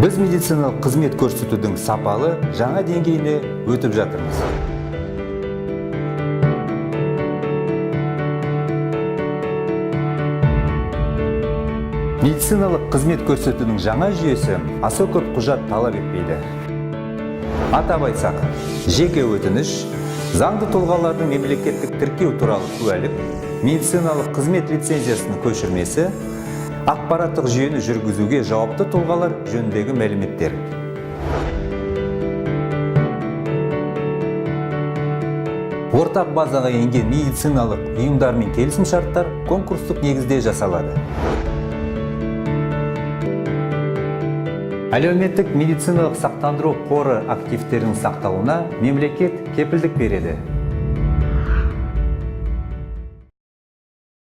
Біз медициналық қызмет көрсетудің сапалы жаңа деңгейіне өтіп жатырмыз. Медициналық қызмет көрсетудің жаңа жүйесі аса көп құжат талап етпейді. Атап айтсақ, жеке өтініш, заңды тұлғалардың мемлекеттік тіркеу туралы куәлік, медициналық қызмет лицензиясының көшірмесі, ақпараттық жүйені жүргізуге жауапты тұлғалар жөніндегі мәліметтер. Ортақ базаға енген медициналық ұйымдармен келісімшарттар конкурстық негізде жасалады. Әлеуметтік медициналық сақтандыру қоры активтерінің сақталуына мемлекет кепілдік береді.